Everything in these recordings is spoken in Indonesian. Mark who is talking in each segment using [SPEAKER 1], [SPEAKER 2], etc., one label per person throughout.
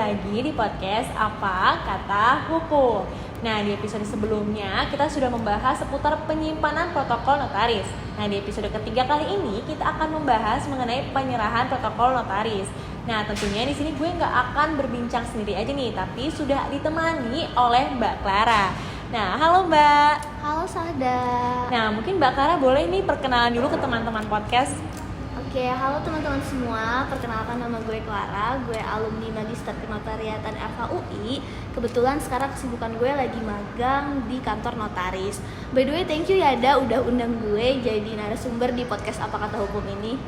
[SPEAKER 1] lagi di podcast Apa Kata Hukum. Nah, di episode sebelumnya kita sudah membahas seputar penyimpanan protokol notaris. Nah, di episode ketiga kali ini kita akan membahas mengenai penyerahan protokol notaris. Nah, tentunya di sini gue nggak akan berbincang sendiri aja nih, tapi sudah ditemani oleh Mbak Clara. Nah, halo Mbak.
[SPEAKER 2] Halo Sahda.
[SPEAKER 1] Nah, mungkin Mbak Clara boleh nih perkenalan dulu ke teman-teman podcast.
[SPEAKER 2] Oke, halo teman-teman semua. Perkenalkan, nama gue Clara. Gue alumni Magister Kenotariatan FHUI. Kebetulan sekarang kesibukan gue lagi magang di kantor notaris. By the way, thank you ya Da udah undang gue jadi narasumber di podcast Apa Kata Hukum ini.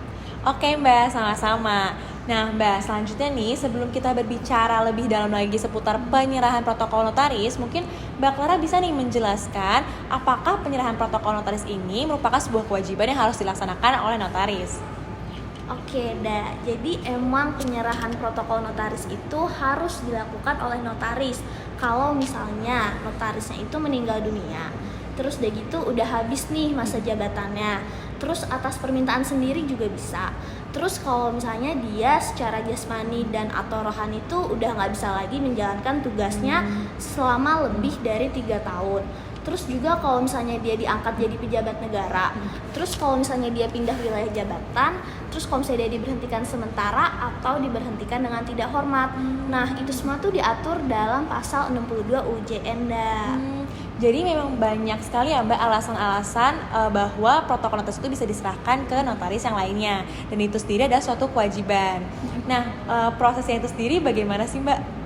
[SPEAKER 1] Oke Mbak, sama-sama. Nah Mbak, selanjutnya nih sebelum kita berbicara lebih dalam lagi seputar penyerahan protokol notaris, mungkin Mbak Clara bisa nih menjelaskan apakah penyerahan protokol notaris ini merupakan sebuah kewajiban yang harus dilaksanakan oleh notaris.
[SPEAKER 2] Oke, Da. Jadi emang penyerahan protokol notaris itu harus dilakukan oleh notaris. Kalau misalnya notarisnya itu meninggal dunia, terus udah gitu udah habis nih masa jabatannya. Terus atas permintaan sendiri juga bisa. Terus kalau misalnya dia secara jasmani dan atau rohani itu udah nggak bisa lagi menjalankan tugasnya selama lebih dari 3 tahun. Terus juga kalau misalnya dia diangkat jadi pejabat negara, terus kalau misalnya dia pindah wilayah jabatan, terus kalau misalnya dia diberhentikan sementara atau diberhentikan dengan tidak hormat. Nah, itu semua tuh diatur dalam pasal 62 UJN.
[SPEAKER 1] Jadi memang banyak sekali ya Mbak alasan-alasan bahwa protokol notaris itu bisa diserahkan ke notaris yang lainnya, dan itu sendiri adalah suatu kewajiban. Nah, prosesnya itu sendiri bagaimana sih Mbak?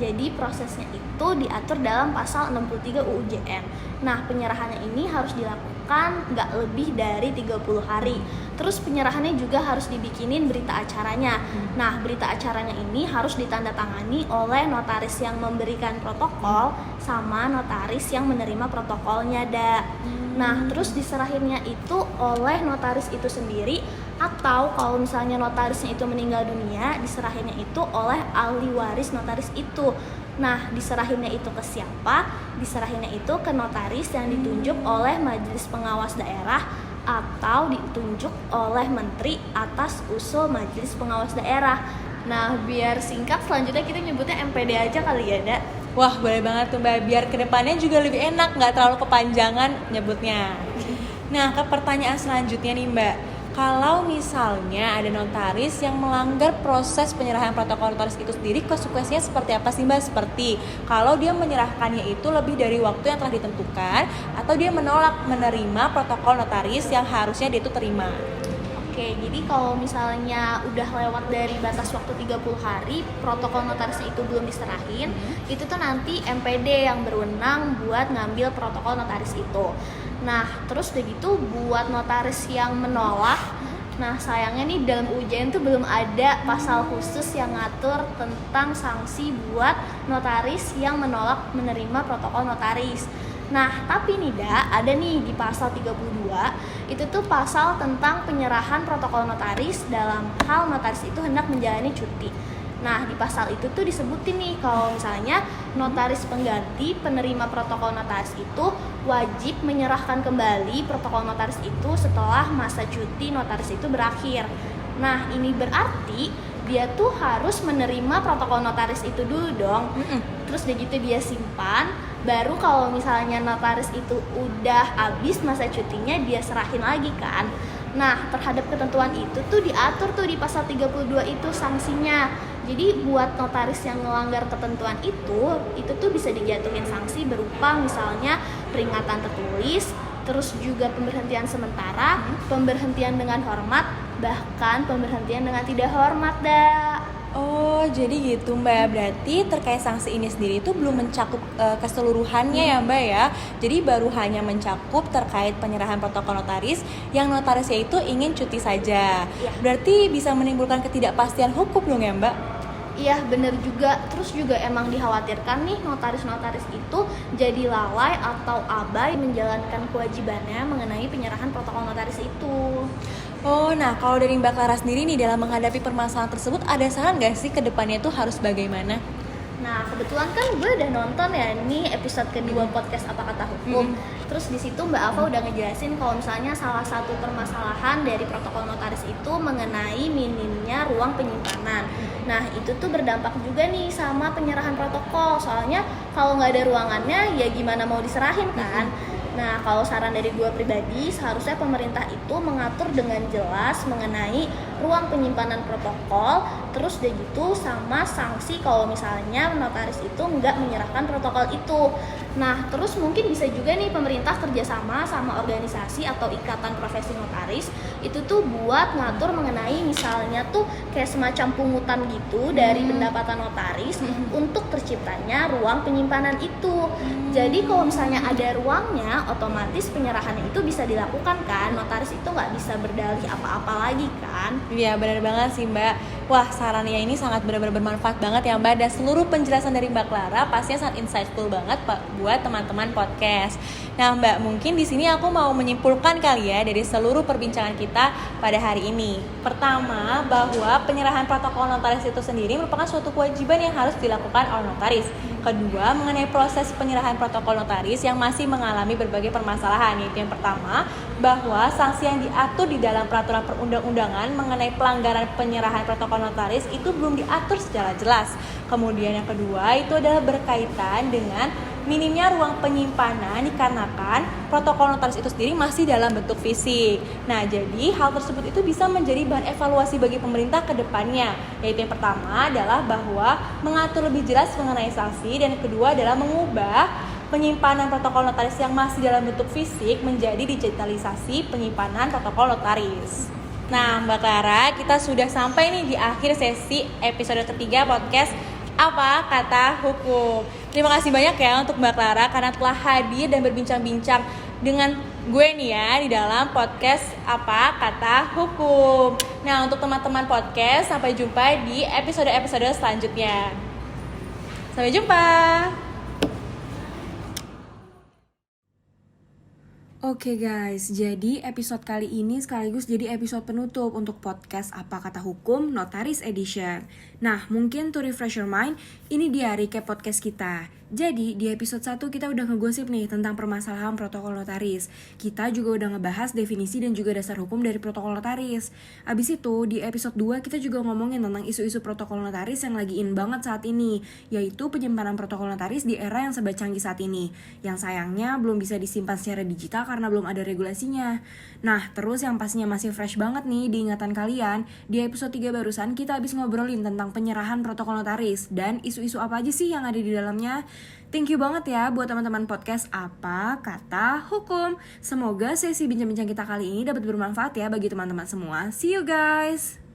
[SPEAKER 2] Jadi prosesnya itu diatur dalam pasal 63 UU JN. Nah, penyerahannya ini harus dilakukan nggak lebih dari 30 hari. Terus penyerahannya juga harus dibikinin berita acaranya. Nah, berita acaranya ini harus ditandatangani oleh notaris yang memberikan protokol sama notaris yang menerima protokolnya, Da. Nah, terus diserahinnya itu oleh notaris itu sendiri, atau kalau misalnya notarisnya itu meninggal dunia, diserahinnya itu oleh ahli waris notaris itu. Nah, diserahinnya itu ke siapa? Diserahinnya itu ke notaris yang ditunjuk oleh majelis pengawas daerah atau ditunjuk oleh menteri atas usul majelis pengawas daerah. Nah, biar singkat, selanjutnya kita nyebutnya MPD aja kali ya, Da.
[SPEAKER 1] Wah, boleh banget tuh Mbak, biar kedepannya juga lebih enak, nggak terlalu kepanjangan nyebutnya. Nah, ke pertanyaan selanjutnya nih Mbak, kalau misalnya ada notaris yang melanggar proses penyerahan protokol notaris itu sendiri, konsekuensinya seperti apa sih Mbak? Seperti kalau dia menyerahkannya itu lebih dari waktu yang telah ditentukan, atau dia menolak menerima protokol notaris yang harusnya dia itu terima.
[SPEAKER 2] Oke, jadi kalau misalnya udah lewat dari batas waktu 30 hari, protokol notarisnya itu belum diserahin, itu tuh nanti MPD yang berwenang buat ngambil protokol notaris itu. Nah, terus udah gitu buat notaris yang menolak, nah sayangnya nih dalam UJN tuh belum ada pasal khusus yang ngatur tentang sanksi buat notaris yang menolak menerima protokol notaris. Nah, tapi nih Da, ada nih di pasal 32, itu tuh pasal tentang penyerahan protokol notaris dalam hal notaris itu hendak menjalani cuti. Nah, di pasal itu tuh disebutin nih kalau misalnya notaris pengganti penerima protokol notaris itu wajib menyerahkan kembali protokol notaris itu setelah masa cuti notaris itu berakhir. Nah, ini berarti dia tuh harus menerima protokol notaris itu dulu dong. Terus udah gitu dia simpan, baru kalau misalnya notaris itu udah habis masa cutinya dia serahin lagi kan. Nah, terhadap ketentuan itu tuh diatur tuh di pasal 32 itu sanksinya. Jadi buat notaris yang melanggar ketentuan itu tuh bisa dijatuhin sanksi berupa misalnya peringatan tertulis, terus juga pemberhentian sementara, pemberhentian dengan hormat, bahkan pemberhentian dengan tidak hormat, Da.
[SPEAKER 1] Oh, jadi gitu Mbak. Berarti terkait sanksi ini sendiri itu belum mencakup keseluruhannya ya Mbak ya. Jadi baru hanya mencakup terkait penyerahan protokol notaris yang notarisnya itu ingin cuti saja.
[SPEAKER 2] Ya.
[SPEAKER 1] Berarti bisa menimbulkan ketidakpastian hukum dong ya Mbak?
[SPEAKER 2] Iya, bener juga. Terus juga emang dikhawatirkan nih notaris-notaris itu jadi lalai atau abai menjalankan kewajibannya mengenai penyerahan protokol notaris itu.
[SPEAKER 1] Oh, nah kalau dari Mbak Clara sendiri nih dalam menghadapi permasalahan tersebut, ada saran nggak sih ke depannya itu harus bagaimana?
[SPEAKER 2] Nah, kebetulan kan gue udah nonton ya nih episode kedua podcast Apa Kata Hukum. Terus di situ Mbak Alfa udah ngejelasin kalau misalnya salah satu permasalahan dari protokol notaris itu mengenai minimnya ruang penyimpanan. Nah, itu tuh berdampak juga nih sama penyerahan protokol. Soalnya kalau nggak ada ruangannya ya gimana mau diserahin kan? Nah, kalau saran dari gue pribadi, seharusnya pemerintah itu mengatur dengan jelas mengenai ruang penyimpanan protokol, terus udah gitu sama sanksi kalau misalnya notaris itu nggak menyerahkan protokol itu. Nah, terus mungkin bisa juga nih pemerintah kerjasama sama organisasi atau ikatan profesi notaris itu tuh buat ngatur mengenai misalnya tuh kayak semacam pungutan gitu dari pendapatan notaris untuk terciptanya ruang penyimpanan itu. Jadi kalau misalnya ada ruangnya, otomatis penyerahannya itu bisa dilakukan kan, notaris itu nggak bisa berdalih apa-apa lagi kan.
[SPEAKER 1] Iya benar banget sih Mbak. Wah sarannya ini sangat benar-benar bermanfaat banget ya Mbak. Dan seluruh penjelasan dari Mbak Clara pastinya sangat insightful banget buat teman-teman podcast. Nah Mbak, mungkin di sini aku mau menyimpulkan kali ya dari seluruh perbincangan kita pada hari ini. Pertama, bahwa penyerahan protokol notaris itu sendiri merupakan suatu kewajiban yang harus dilakukan oleh notaris. Kedua, mengenai proses penyerahan protokol notaris yang masih mengalami berbagai permasalahan, yaitu yang pertama, bahwa sanksi yang diatur di dalam peraturan perundang-undangan mengenai pelanggaran penyerahan protokol notaris itu belum diatur secara jelas. Kemudian yang kedua itu adalah berkaitan dengan minimnya ruang penyimpanan dikarenakan protokol notaris itu sendiri masih dalam bentuk fisik. Nah, jadi hal tersebut itu bisa menjadi bahan evaluasi bagi pemerintah ke depannya. Yaitu yang pertama adalah bahwa mengatur lebih jelas mengenai sanksi, dan yang kedua adalah mengubah penyimpanan protokol notaris yang masih dalam bentuk fisik menjadi digitalisasi penyimpanan protokol notaris. Nah, Mbak Clara, kita sudah sampai nih di akhir sesi episode ketiga podcast Apa Kata Hukum. Terima kasih banyak ya untuk Mbak Clara karena telah hadir dan berbincang-bincang dengan gue nih ya di dalam podcast Apa Kata Hukum. Nah, untuk teman-teman podcast, sampai jumpa di episode-episode selanjutnya. Sampai jumpa. Oke guys, jadi episode kali ini sekaligus jadi episode penutup untuk podcast Apa Kata Hukum Notaris Edition. Nah, mungkin to refresh your mind, ini dia recap podcast kita. Jadi, di episode 1 kita udah ngegosip nih tentang permasalahan protokol notaris. Kita juga udah ngebahas definisi dan juga dasar hukum dari protokol notaris. Abis itu, di episode 2 kita juga ngomongin tentang isu-isu protokol notaris yang lagi in banget saat ini, yaitu penyimpanan protokol notaris di era yang serba canggih saat ini, yang sayangnya belum bisa disimpan secara digital karena belum ada regulasinya. Nah, terus yang pastinya masih fresh banget nih di ingatan kalian, di episode 3 barusan kita habis ngobrolin tentang penyerahan protokol notaris dan isu-isu apa aja sih yang ada di dalamnya. Thank you banget ya buat teman-teman podcast Apa Kata Hukum. Semoga sesi bincang-bincang kita kali ini dapat bermanfaat ya bagi teman-teman semua. See you guys!